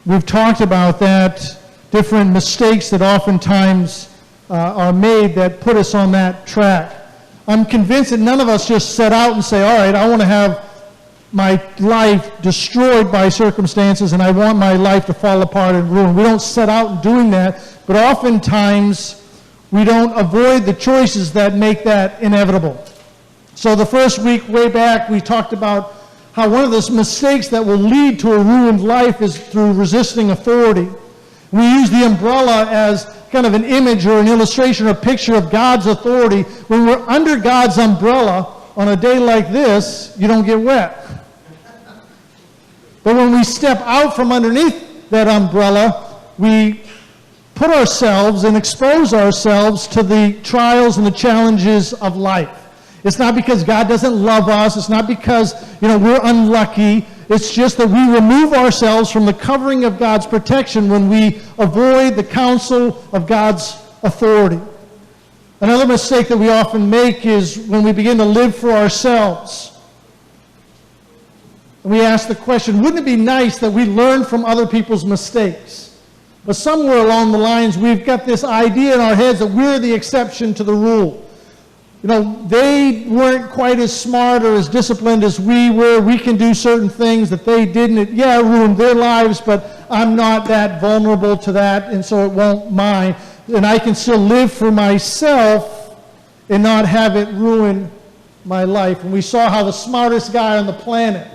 we've talked about that, different mistakes that oftentimes are made that put us on that track. I'm convinced that none of us just set out and say, all right, I want to have my life destroyed by circumstances and I want my life to fall apart and ruin. We don't set out doing that, but oftentimes we don't avoid the choices that make that inevitable. So the first week, way back, we talked about how one of those mistakes that will lead to a ruined life is through resisting authority. We use the umbrella as kind of an image or an illustration or a picture of God's authority. When we're under God's umbrella on a day like this, you don't get wet. But when we step out from underneath that umbrella, we put ourselves and expose ourselves to the trials and the challenges of life. It's not because God doesn't love us. It's not because, we're unlucky. It's just that we remove ourselves from the covering of God's protection when we avoid the counsel of God's authority. Another mistake that we often make is when we begin to live for ourselves. And we ask the question, wouldn't it be nice that we learn from other people's mistakes? But somewhere along the lines, we've got this idea in our heads that we're the exception to the rule. They weren't quite as smart or as disciplined as we were. We can do certain things that they didn't. It ruined their lives, but I'm not that vulnerable to that, and so it won't mine. And I can still live for myself and not have it ruin my life. And we saw how the smartest guy on the planet,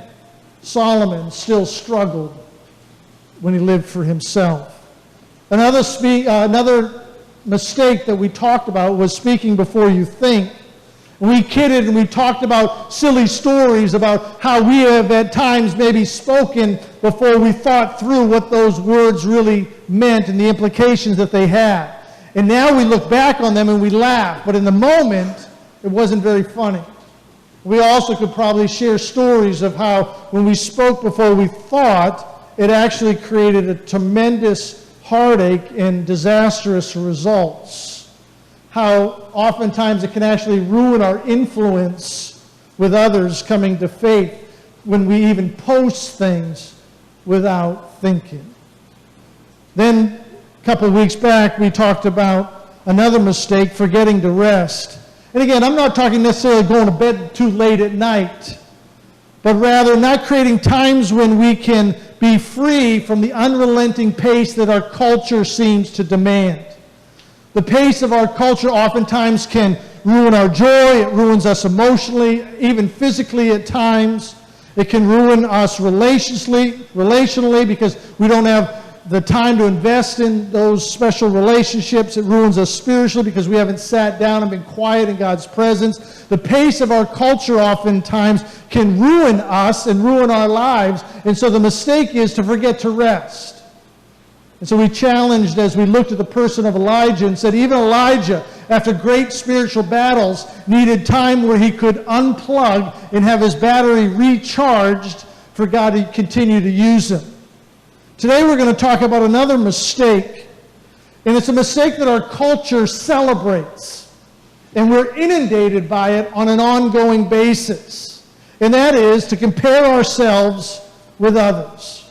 Solomon, still struggled when he lived for himself. Another mistake that we talked about was speaking before you think. We kidded and we talked about silly stories about how we have at times maybe spoken before we thought through what those words really meant and the implications that they had. And now we look back on them and we laugh, but in the moment, it wasn't very funny. We also could probably share stories of how when we spoke before we thought, it actually created a tremendous heartache and disastrous results. How oftentimes it can actually ruin our influence with others coming to faith when we even post things without thinking. Then a couple of weeks back, we talked about another mistake, forgetting to rest. And again, I'm not talking necessarily going to bed too late at night, but rather not creating times when we can be free from the unrelenting pace that our culture seems to demand. The pace of our culture oftentimes can ruin our joy. It ruins us emotionally, even physically at times. It can ruin us relationally because we don't have the time to invest in those special relationships. It ruins us spiritually because we haven't sat down and been quiet in God's presence. The pace of our culture oftentimes can ruin us and ruin our lives. And so the mistake is to forget to rest. And so we challenged as we looked at the person of Elijah and said even Elijah, after great spiritual battles, needed time where he could unplug and have his battery recharged for God to continue to use him. Today we're going to talk about another mistake, and it's a mistake that our culture celebrates, and we're inundated by it on an ongoing basis, and that is to compare ourselves with others.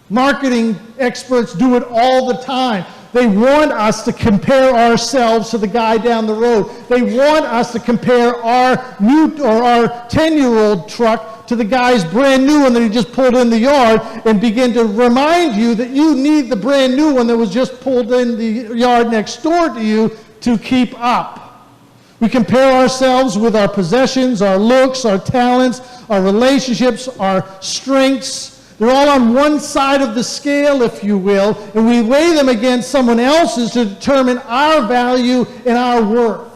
Marketing experts do it all the time. They want us to compare ourselves to the guy down the road. They want us to compare our new or our 10-year-old truck to the guy's brand new one that he just pulled in the yard and begin to remind you that you need the brand new one that was just pulled in the yard next door to you to keep up. We compare ourselves with our possessions, our looks, our talents, our relationships, our strengths. They're all on one side of the scale, if you will, and we weigh them against someone else's to determine our value and our worth.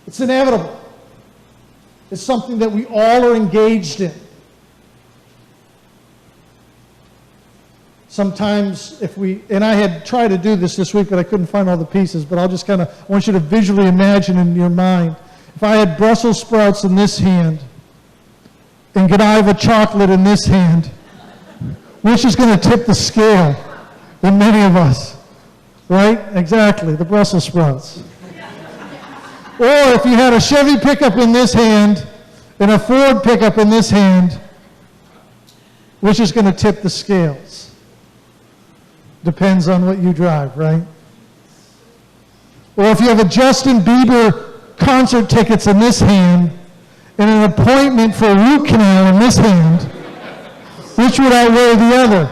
It's inevitable. It's something that we all are engaged in. Sometimes and I had tried to do this week, but I couldn't find all the pieces, but I want you to visually imagine in your mind. If I had Brussels sprouts in this hand, and Godiva chocolate in this hand, which is going to tip the scale in many of us, right? Exactly, the Brussels sprouts. Or if you had a Chevy pickup in this hand and a Ford pickup in this hand, which is going to tip the scales? Depends on what you drive, right? Or if you have a Justin Bieber concert tickets in this hand and an appointment for a root canal in this hand, which would outweigh the other?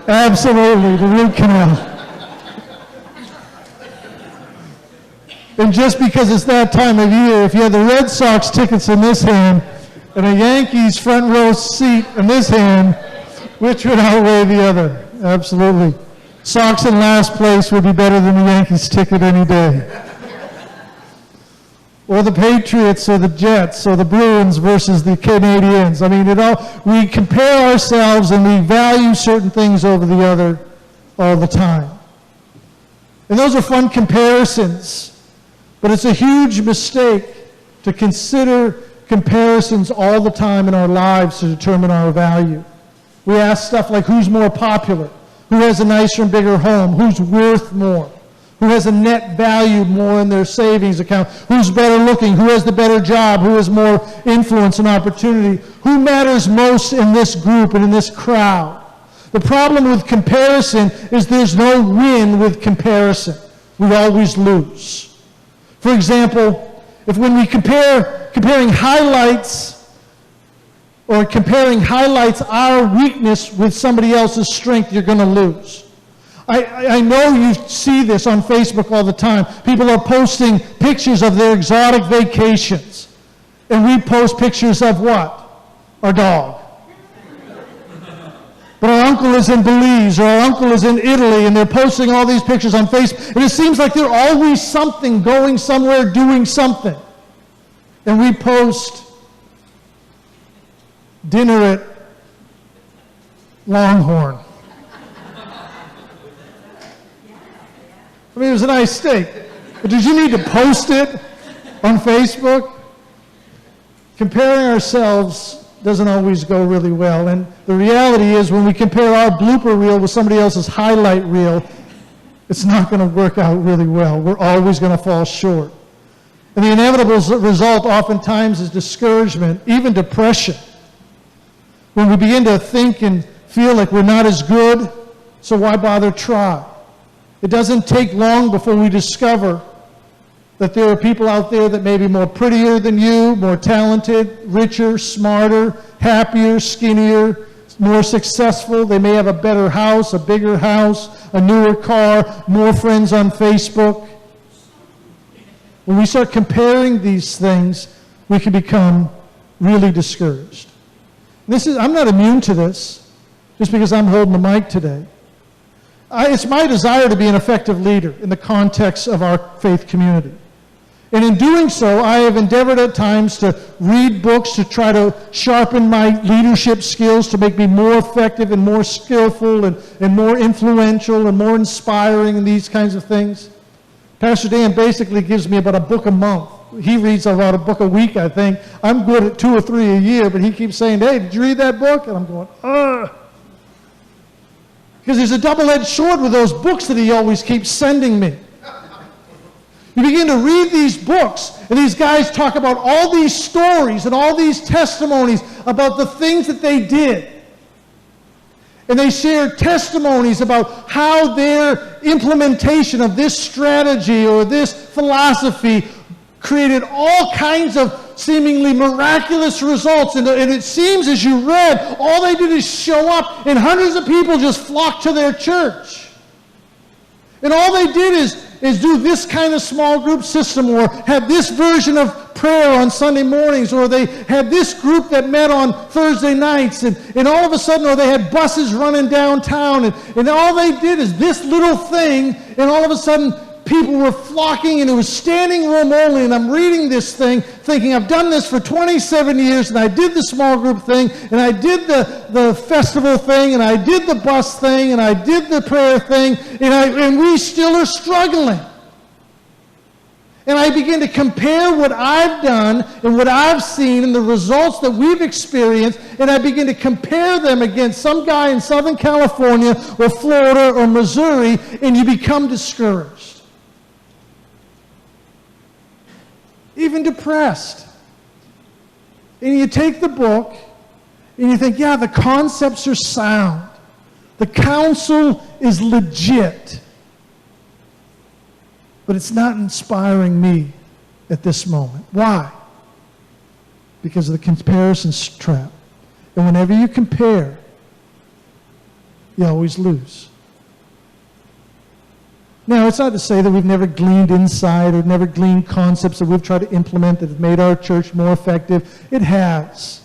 Absolutely, the root canal. And just because it's that time of year, if you had the Red Sox tickets in this hand and a Yankees front row seat in this hand, which would outweigh the other? Absolutely. Sox in last place would be better than the Yankees ticket any day. Or the Patriots or the Jets or the Bruins versus the Canadians. I mean, we compare ourselves and we value certain things over the other all the time. And those are fun comparisons. But it's a huge mistake to consider comparisons all the time in our lives to determine our value. We ask stuff like, who's more popular? Who has a nicer and bigger home? Who's worth more? Who has a net value more in their savings account? Who's better looking? Who has the better job? Who has more influence and opportunity? Who matters most in this group and in this crowd? The problem with comparison is there's no win with comparison. We always lose. For example, if when we comparing highlights our weakness with somebody else's strength, you're going to lose. I know you see this on Facebook all the time. People are posting pictures of their exotic vacations. And we post pictures of what? Our dog. But our uncle is in Belize, or our uncle is in Italy, and they're posting all these pictures on Facebook. And it seems like they're always something, going somewhere, doing something. And we post dinner at Longhorn. I mean, it was a nice steak. But did you need to post it on Facebook? Comparing ourselves doesn't always go really well. And the reality is when we compare our blooper reel with somebody else's highlight reel, it's not going to work out really well. We're always going to fall short. And the inevitable result oftentimes is discouragement, even depression. When we begin to think and feel like we're not as good, so why bother try? It doesn't take long before we discover that there are people out there that may be more prettier than you, more talented, richer, smarter, happier, skinnier, more successful. They may have a better house, a bigger house, a newer car, more friends on Facebook. When we start comparing these things, we can become really discouraged. I'm not immune to this just because I'm holding the mic today. It's my desire to be an effective leader in the context of our faith community. And in doing so, I have endeavored at times to read books to try to sharpen my leadership skills to make me more effective and more skillful and more influential and more inspiring and these kinds of things. Pastor Dan basically gives me about a book a month. He reads about a book a week, I think. I'm good at 2 or 3 a year, but he keeps saying, hey, did you read that book? And I'm going, ugh. Because there's a double-edged sword with those books that he always keeps sending me. You begin to read these books, and these guys talk about all these stories and all these testimonies about the things that they did. And they share testimonies about how their implementation of this strategy or this philosophy created all kinds of seemingly miraculous results. And it seems, as you read, all they did is show up, and hundreds of people just flocked to their church. And all they did is do this kind of small group system, or have this version of prayer on Sunday mornings, or they had this group that met on Thursday nights, and all of a sudden, or they had buses running downtown, and all they did is this little thing, and all of a sudden, people were flocking, and it was standing room only, and I'm reading this thing, thinking, I've done this for 27 years, and I did the small group thing, and I did the festival thing, and I did the bus thing, and I did the prayer thing, and we still are struggling. And I begin to compare what I've done and what I've seen and the results that we've experienced, and I begin to compare them against some guy in Southern California or Florida or Missouri, and you become discouraged. Even depressed. And you take the book And you think, yeah, the concepts are sound. The counsel is legit. But it's not inspiring me at this moment. Why? Because of the comparison trap. And whenever you compare, you always lose. Now, it's not to say that we've never gleaned insight or never gleaned concepts that we've tried to implement that have made our church more effective. It has.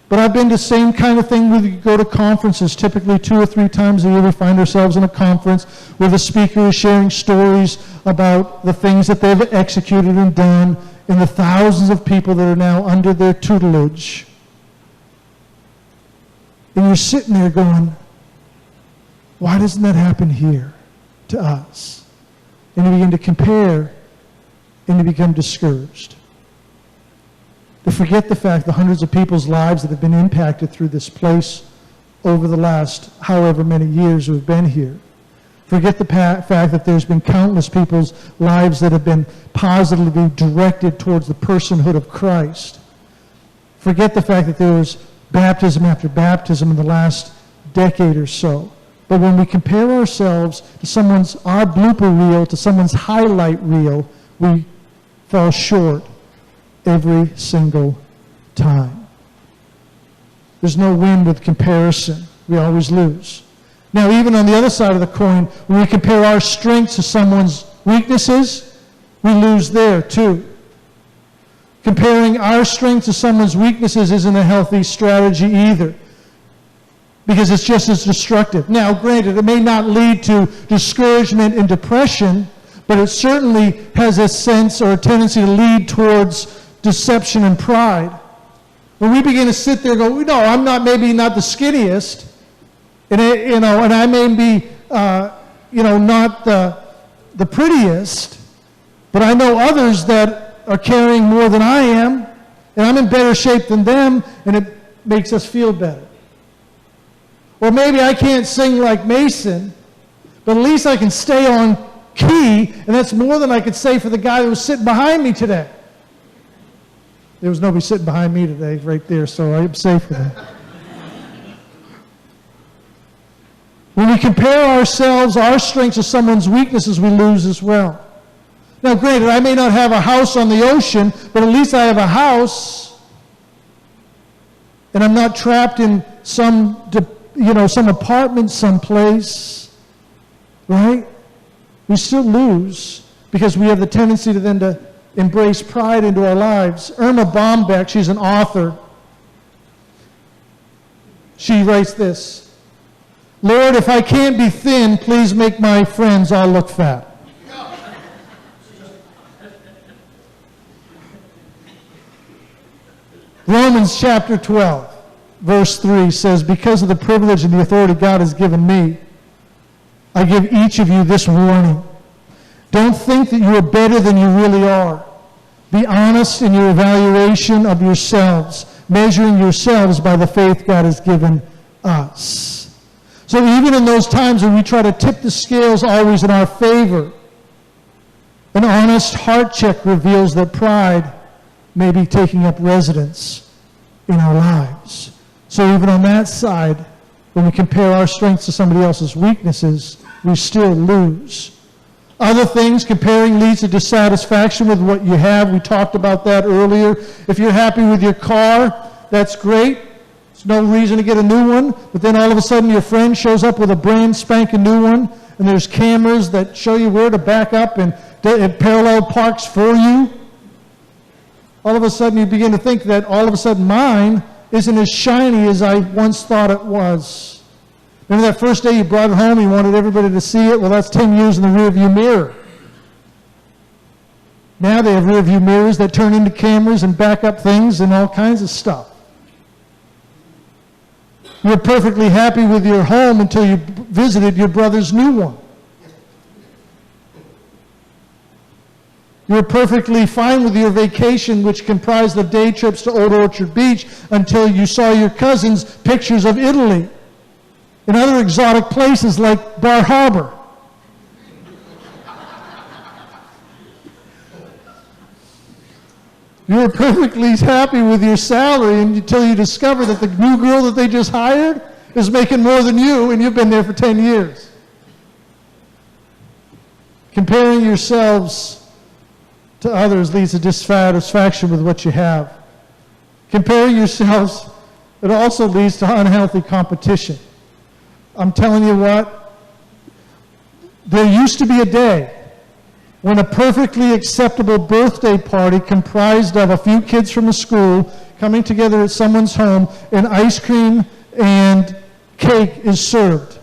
But I've been to the same kind of thing when we go to conferences. Typically 2 or 3 times a year we find ourselves in a conference where the speaker is sharing stories about the things that they've executed and done and the thousands of people that are now under their tutelage. And you're sitting there going, why doesn't that happen here to us? And you begin to compare and you become discouraged. To forget the fact the hundreds of people's lives that have been impacted through this place over the last however many years we've been here. Forget the fact that there's been countless people's lives that have been positively directed towards the personhood of Christ. Forget the fact that there was baptism after baptism in the last decade or so. But when we compare ourselves to our blooper reel, to someone's highlight reel, we fall short every single time. There's no win with comparison. We always lose. Now, even on the other side of the coin, when we compare our strengths to someone's weaknesses, we lose there too. Comparing our strengths to someone's weaknesses isn't a healthy strategy either, because it's just as destructive. Now, granted, it may not lead to discouragement and depression, but it certainly has a sense or a tendency to lead towards deception and pride. When we begin to sit there and go, no, I'm not, maybe not the skinniest, and I may be, not the prettiest, but I know others that are carrying more than I am, and I'm in better shape than them, and it makes us feel better. Or maybe I can't sing like Mason, but at least I can stay on key, and that's more than I could say for the guy who was sitting behind me today. There was nobody sitting behind me today, right there, so I'm safe with that. When we compare ourselves, our strengths to someone's weaknesses, we lose as well. Now, granted, I may not have a house on the ocean, but at least I have a house, and I'm not trapped in some apartment someplace, right? We still lose because we have the tendency to then to embrace pride into our lives. Irma Bombeck, she's an author. She writes this: Lord, if I can't be thin, please make my friends all look fat. Romans chapter 12, verse 3 says, because of the privilege and the authority God has given me, I give each of you this warning. Don't think that you are better than you really are. Be honest in your evaluation of yourselves, measuring yourselves by the faith God has given us. So even in those times when we try to tip the scales always in our favor, an honest heart check reveals that pride may be taking up residence in our lives. So even on that side, when we compare our strengths to somebody else's weaknesses, we still lose. Other things, comparing leads to dissatisfaction with what you have. We talked about that earlier. If you're happy with your car, that's great. There's no reason to get a new one. But then all of a sudden your friend shows up with a brand spanking new one, and there's cameras that show you where to back up, and it parallel parks for you. All of a sudden you begin to think that all of a sudden mine isn't as shiny as I once thought it was. Remember that first day you brought it home, you wanted everybody to see it? Well, that's 10 years in the rearview mirror. Now they have rearview mirrors that turn into cameras and back up things and all kinds of stuff. You're perfectly happy with your home until you visited your brother's new one. You're perfectly fine with your vacation, which comprised of day trips to Old Orchard Beach, until you saw your cousin's pictures of Italy and other exotic places like Bar Harbor. You were perfectly happy with your salary until you discover that the new girl that they just hired is making more than you, and you've been there for 10 years. Comparing yourselves to others leads to dissatisfaction with what you have. Comparing yourselves, it also leads to unhealthy competition. I'm telling you what, there used to be a day when a perfectly acceptable birthday party comprised of a few kids from the school coming together at someone's home, and ice cream and cake is served.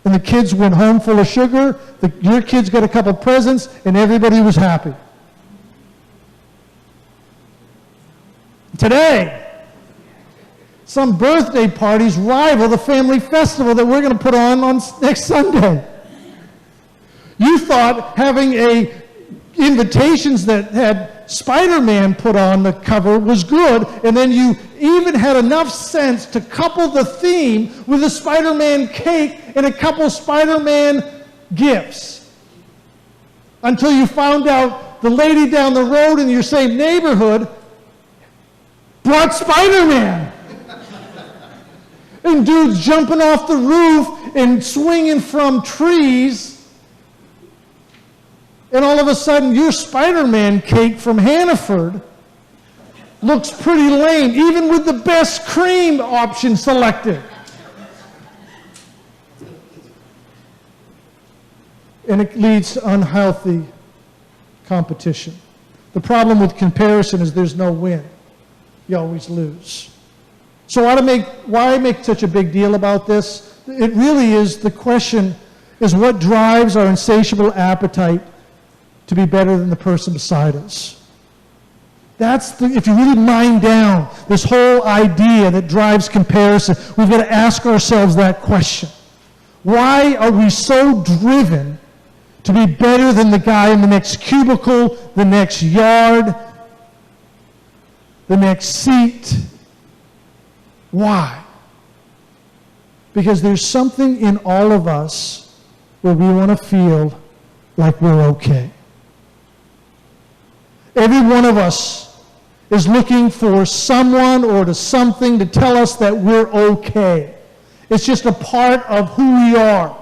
And the kids went home full of sugar, your kids got a couple presents, and everybody was happy. Today, some birthday parties rival the family festival that we're going to put on next Sunday. You thought having invitations that had Spider-Man put on the cover was good, and then you even had enough sense to couple the theme with a Spider-Man cake and a couple Spider-Man gifts. Until you found out the lady down the road in your same neighborhood brought Spider-Man. And dudes jumping off the roof and swinging from trees. And all of a sudden, your Spider-Man cake from Hannaford looks pretty lame, even with the best cream option selected. And it leads to unhealthy competition. The problem with comparison is there's no win. You always lose. So why make such a big deal about this? It really is, the question is what drives our insatiable appetite to be better than the person beside us. If you really mine down this whole idea that drives comparison, we've got to ask ourselves that question. Why are we so driven to be better than the guy in the next cubicle, the next yard, the next seat? Why? Because there's something in all of us where we want to feel like we're okay. Every one of us is looking for someone or to something to tell us that we're okay. It's just a part of who we are.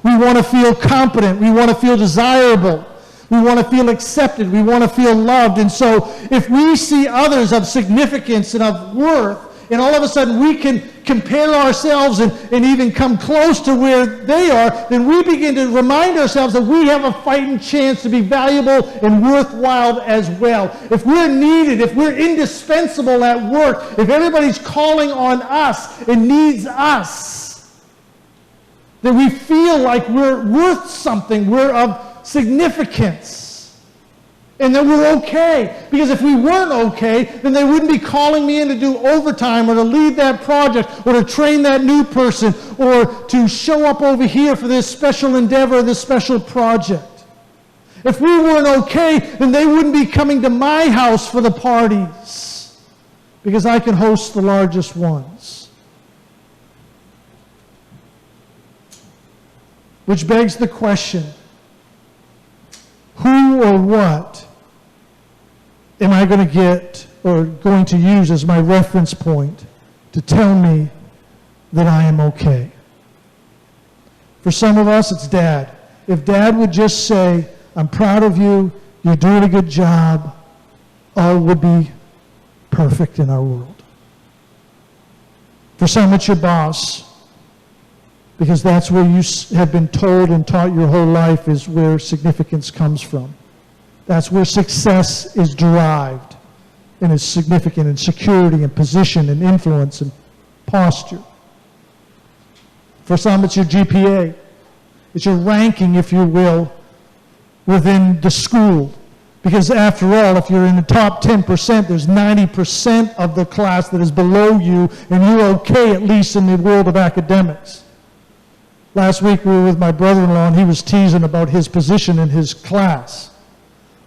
We want to feel competent. We want to feel desirable. We want to feel accepted. We want to feel loved. And so if we see others of significance and of worth, and all of a sudden we can compare ourselves and even come close to where they are, then we begin to remind ourselves that we have a fighting chance to be valuable and worthwhile as well. If we're needed, if we're indispensable at work, if everybody's calling on us and needs us, then we feel like we're worth something, we're of significance. And that we're okay. Because if we weren't okay, then they wouldn't be calling me in to do overtime or to lead that project or to train that new person or to show up over here for this special endeavor, this special project. If we weren't okay, then they wouldn't be coming to my house for the parties because I can host the largest ones. Which begs the question, who or what am I going to get or going to use as my reference point to tell me that I am okay? For some of us, it's Dad. If Dad would just say, I'm proud of you, you're doing a good job, all would be perfect in our world. For some, it's your boss, because that's where you have been told and taught your whole life is where significance comes from. That's where success is derived and is significant in security and position and influence and posture. For some, it's your GPA. It's your ranking, if you will, within the school. Because after all, if you're in the top 10%, there's 90% of the class that is below you, and you're okay, at least in the world of academics. Last week we were with my brother-in-law, and he was teasing about his position in his class.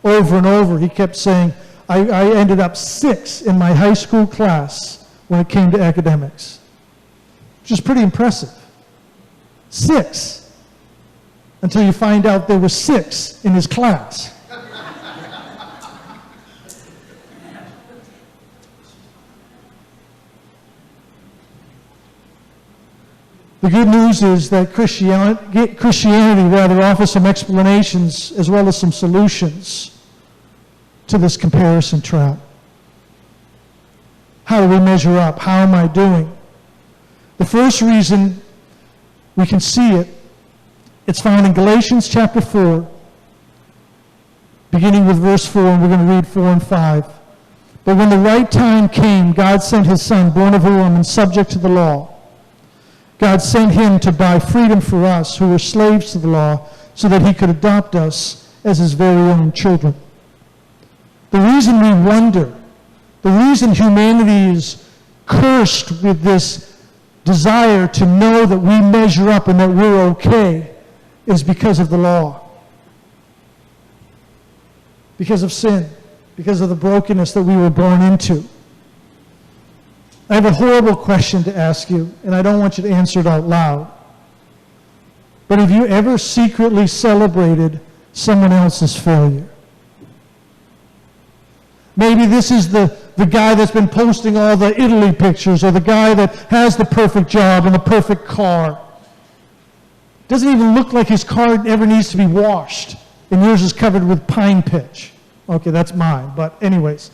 Over and over, he kept saying, I ended up 6 in my high school class when it came to academics. Which is pretty impressive. 6. Until you find out there were 6 in his class. The good news is that Christianity offers some explanations as well as some solutions to this comparison trap. How do we measure up? How am I doing? The first reason we can see it, it's found in Galatians chapter 4, beginning with verse 4, and we're going to read 4 and 5. But when the right time came, God sent his Son, born of a woman, subject to the law. God sent him to buy freedom for us who were slaves to the law, so that he could adopt us as his very own children. The reason we wonder, the reason humanity is cursed with this desire to know that we measure up and that we're okay, is because of the law. Because of sin. Because of the brokenness that we were born into. I have a horrible question to ask you, and I don't want you to answer it out loud. But have you ever secretly celebrated someone else's failure? Maybe this is the guy that's been posting all the Italy pictures, or the guy that has the perfect job and the perfect car. Doesn't even look like his car ever needs to be washed, and yours is covered with pine pitch. Okay, that's mine, but anyways.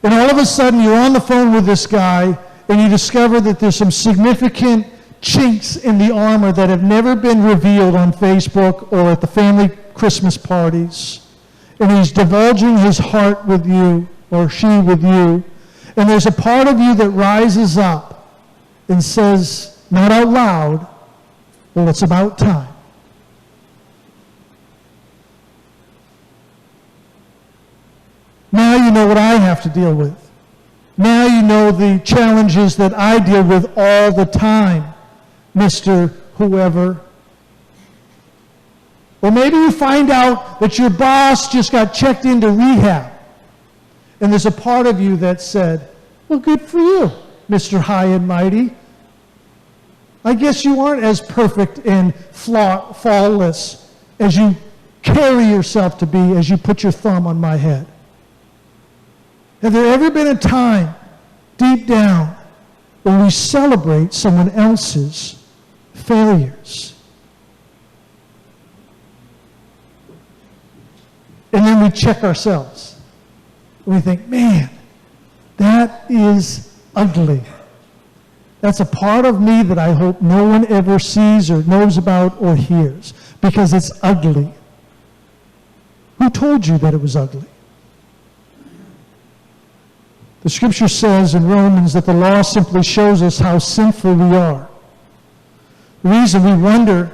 And all of a sudden, you're on the phone with this guy, and you discover that there's some significant chinks in the armor that have never been revealed on Facebook or at the family Christmas parties. And he's divulging his heart with you, or she with you. And there's a part of you that rises up and says, not out loud, well, it's about time. Now you know what I have to deal with. Now you know the challenges that I deal with all the time, Mr. Whoever. Or maybe you find out that your boss just got checked into rehab. And there's a part of you that said, well, good for you, Mr. High and Mighty. I guess you aren't as perfect and flawless as you carry yourself to be as you put your thumb on my head. Have there ever been a time, deep down, when we celebrate someone else's failures? And then we check ourselves. And we think, man, that is ugly. That's a part of me that I hope no one ever sees or knows about or hears, because it's ugly. Who told you that it was ugly? The scripture says in Romans that the law simply shows us how sinful we are. The reason we wonder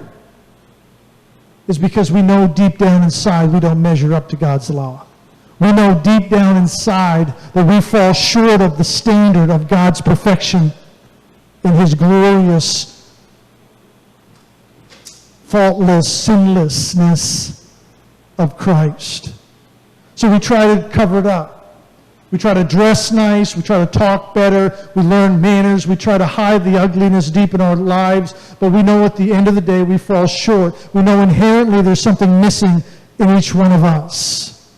is because we know deep down inside we don't measure up to God's law. We know deep down inside that we fall short of the standard of God's perfection in his glorious, faultless sinlessness of Christ. So we try to cover it up. We try to dress nice, we try to talk better, we learn manners, we try to hide the ugliness deep in our lives, but we know at the end of the day we fall short. We know inherently there's something missing in each one of us.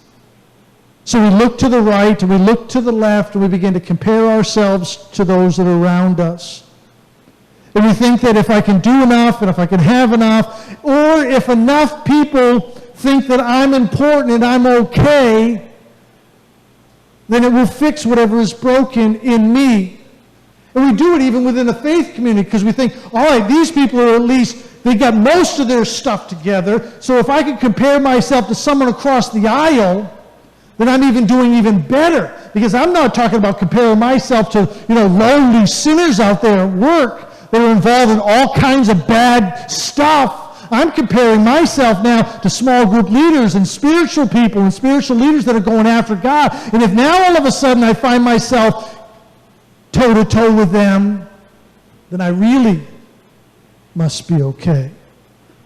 So we look to the right and we look to the left and we begin to compare ourselves to those that are around us. And we think that if I can do enough and if I can have enough, or if enough people think that I'm important and I'm okay, then it will fix whatever is broken in me. And we do it even within the faith community because we think, all right, these people are at least, they got most of their stuff together, so if I can compare myself to someone across the aisle, then I'm even doing even better. Because I'm not talking about comparing myself to, lowly sinners out there at work that are involved in all kinds of bad stuff. I'm comparing myself now to small group leaders and spiritual people and spiritual leaders that are going after God. And if now all of a sudden I find myself toe-to-toe with them, then I really must be okay.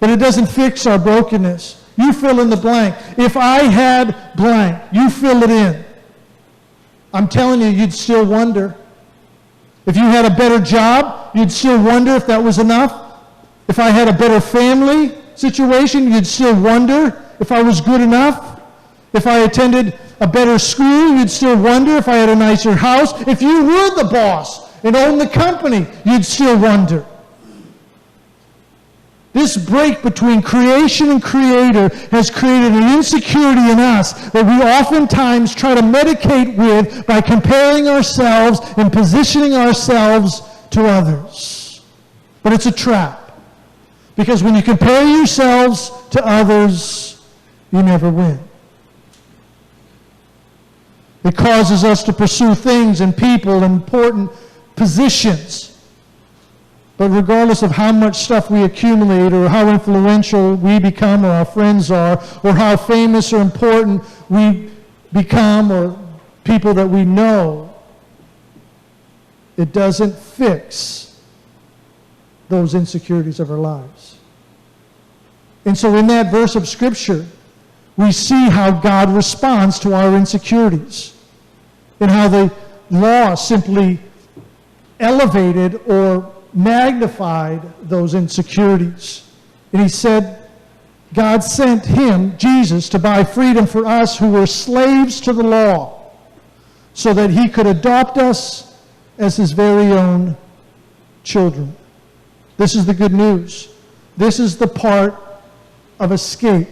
But it doesn't fix our brokenness. You fill in the blank. If I had blank, you fill it in. I'm telling you, you'd still wonder. If you had a better job, you'd still wonder if that was enough. If I had a better family situation, you'd still wonder if I was good enough. If I attended a better school, you'd still wonder if I had a nicer house. If you were the boss and own the company, you'd still wonder. This break between creation and creator has created an insecurity in us that we oftentimes try to medicate with by comparing ourselves and positioning ourselves to others. But it's a trap. Because when you compare yourselves to others, you never win. It causes us to pursue things and people and important positions. But regardless of how much stuff we accumulate or how influential we become or our friends are or how famous or important we become or people that we know, it doesn't fix those insecurities of our lives. And so in that verse of Scripture, we see how God responds to our insecurities and how the law simply elevated or magnified those insecurities. And he said, God sent him, Jesus, to buy freedom for us who were slaves to the law, so that he could adopt us as his very own children. This is the good news. This is the part of escape.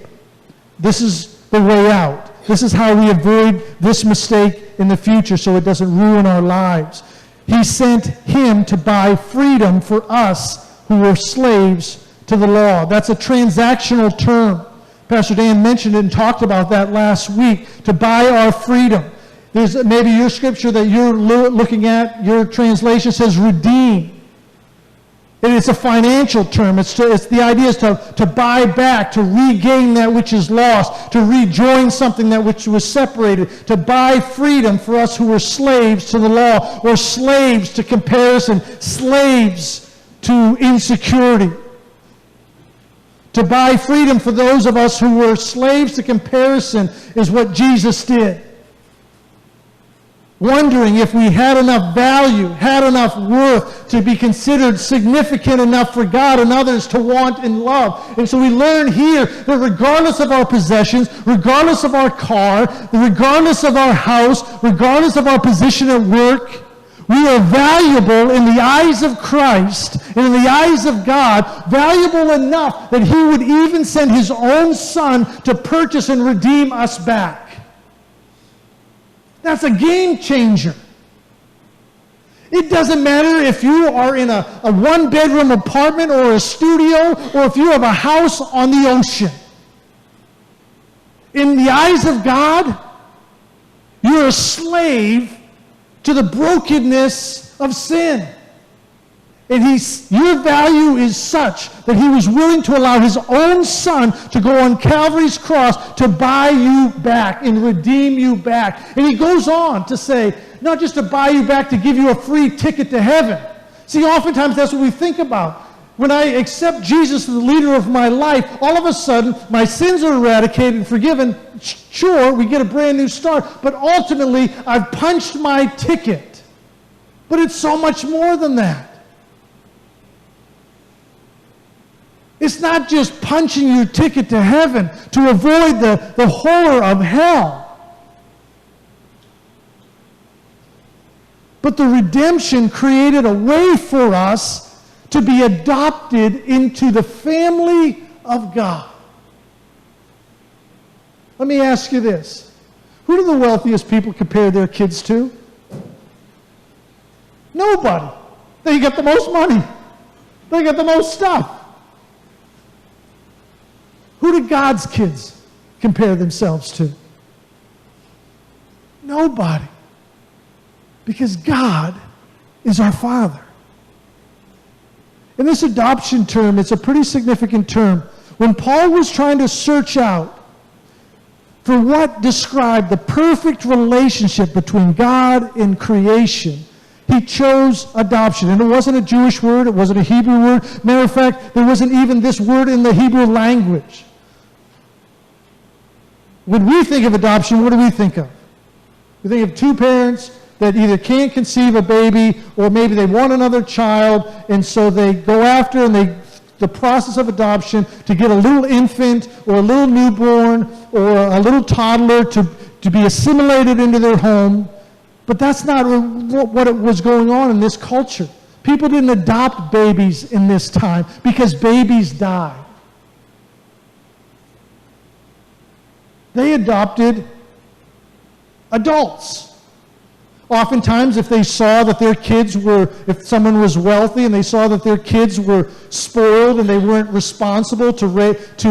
This is the way out. This is how we avoid this mistake in the future so it doesn't ruin our lives. He sent him to buy freedom for us who were slaves to the law. That's a transactional term. Pastor Dan mentioned it and talked about that last week, to buy our freedom. There's maybe your scripture that you're looking at, your translation says redeem. And it's a financial term. It's the idea is to buy back, to regain that which is lost, to rejoin something that which was separated, to buy freedom for us who were slaves to the law, or slaves to comparison, slaves to insecurity. To buy freedom for those of us who were slaves to comparison is what Jesus did. Wondering if we had enough value, had enough worth to be considered significant enough for God and others to want and love. And so we learn here that regardless of our possessions, regardless of our car, regardless of our house, regardless of our position at work, we are valuable in the eyes of Christ and in the eyes of God, valuable enough that he would even send his own Son to purchase and redeem us back. That's a game changer. It doesn't matter if you are in a one-bedroom apartment or a studio, or if you have a house on the ocean. In the eyes of God, you're a slave to the brokenness of sin. And your value is such that he was willing to allow his own Son to go on Calvary's cross to buy you back and redeem you back. And he goes on to say, not just to buy you back, to give you a free ticket to heaven. See, oftentimes that's what we think about. When I accept Jesus as the leader of my life, all of a sudden my sins are eradicated and forgiven. Sure, we get a brand new start, but ultimately I've punched my ticket. But it's so much more than that. It's not just punching your ticket to heaven to avoid the horror of hell. But the redemption created a way for us to be adopted into the family of God. Let me ask you this. Who do the wealthiest people compare their kids to? Nobody. They got the most money. They got the most stuff. Who do God's kids compare themselves to? Nobody. Because God is our Father. And this adoption term, it's a pretty significant term. When Paul was trying to search out for what described the perfect relationship between God and creation, he chose adoption. And it wasn't a Jewish word, it wasn't a Hebrew word. Matter of fact, there wasn't even this word in the Hebrew language. When we think of adoption, what do we think of? We think of two parents that either can't conceive a baby or maybe they want another child, and so they go after the process of adoption to get a little infant or a little newborn or a little toddler to be assimilated into their home. But that's not what was going on in this culture. People didn't adopt babies in this time because babies died. They adopted adults. Oftentimes, if they saw that their kids were, if someone was wealthy and they saw that their kids were spoiled and they weren't responsible to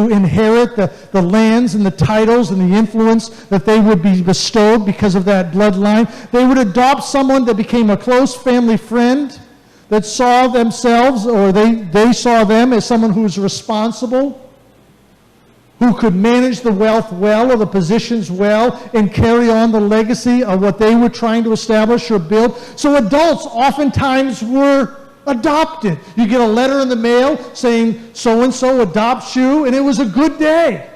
inherit the lands and the titles and the influence that they would be bestowed because of that bloodline, they would adopt someone that became a close family friend that saw themselves, or they saw them as someone who was responsible, who could manage the wealth well or the positions well and carry on the legacy of what they were trying to establish or build. So adults oftentimes were adopted. You get a letter in the mail saying so-and-so adopts you, and it was a good day.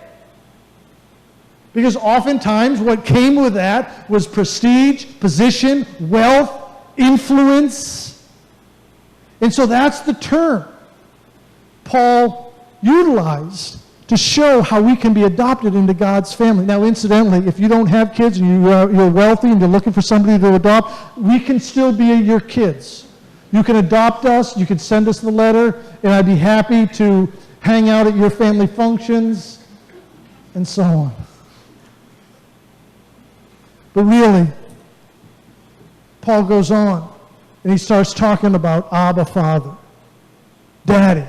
Because oftentimes what came with that was prestige, position, wealth, influence. And so that's the term Paul utilized to show how we can be adopted into God's family. Now, incidentally, if you don't have kids and you're wealthy and you're looking for somebody to adopt, we can still be your kids. You can adopt us, you can send us the letter, and I'd be happy to hang out at your family functions, and so on. But really, Paul goes on, and he starts talking about Abba, Father, Daddy.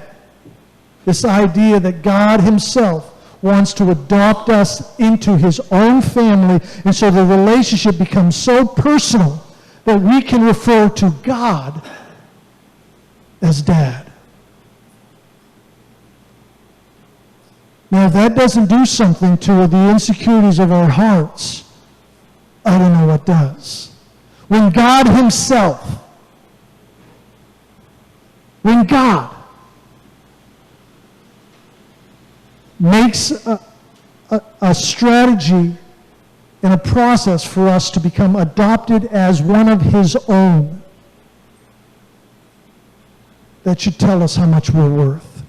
This idea that God himself wants to adopt us into his own family, and so the relationship becomes so personal that we can refer to God as Dad. Now, if that doesn't do something to the insecurities of our hearts, I don't know what does. When God himself, when God makes a strategy and a process for us to become adopted as one of his own, that should tell us how much we're worth.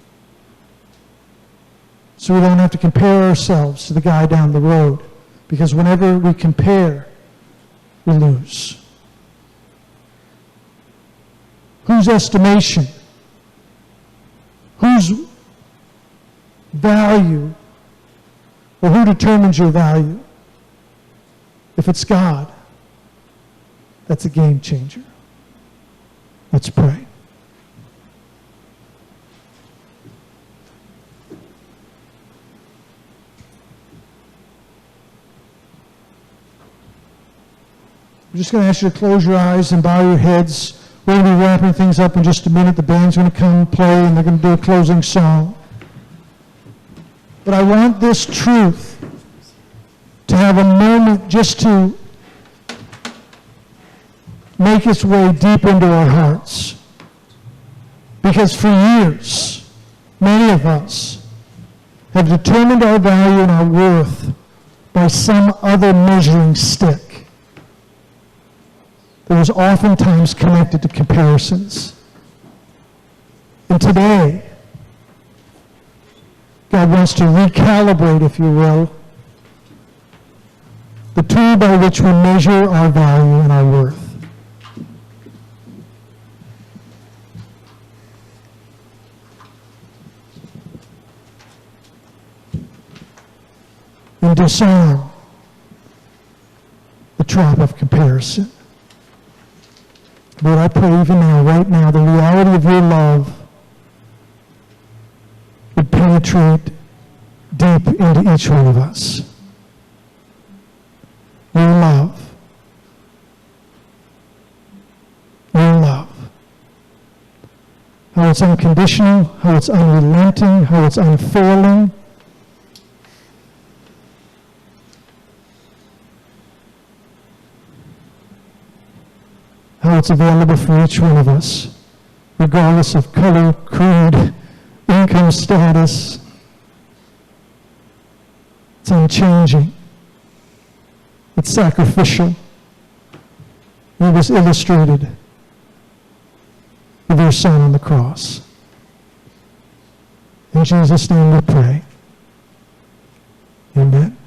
So we don't have to compare ourselves to the guy down the road, because whenever we compare, we lose. Whose estimation? Whose value, or who determines your value? If it's God, that's a game changer. Let's pray. I'm just going to ask you to close your eyes and bow your heads. We're going to be wrapping things up in just a minute. The band's going to come play, and they're going to do a closing song. But I want this truth to have a moment just to make its way deep into our hearts. Because for years, many of us have determined our value and our worth by some other measuring stick that was oftentimes connected to comparisons. And today, God wants to recalibrate, if you will, the tool by which we measure our value and our worth. And disarm the trap of comparison. Lord, I pray even now, right now, the reality of your love would penetrate deep into each one of us. Your love. Your love. How it's unconditional, how it's unrelenting, how it's unfailing. How it's available for each one of us, regardless of color, creed, income status. It's unchanging. It's sacrificial. It was illustrated with your Son on the cross. In Jesus' name we pray. Amen.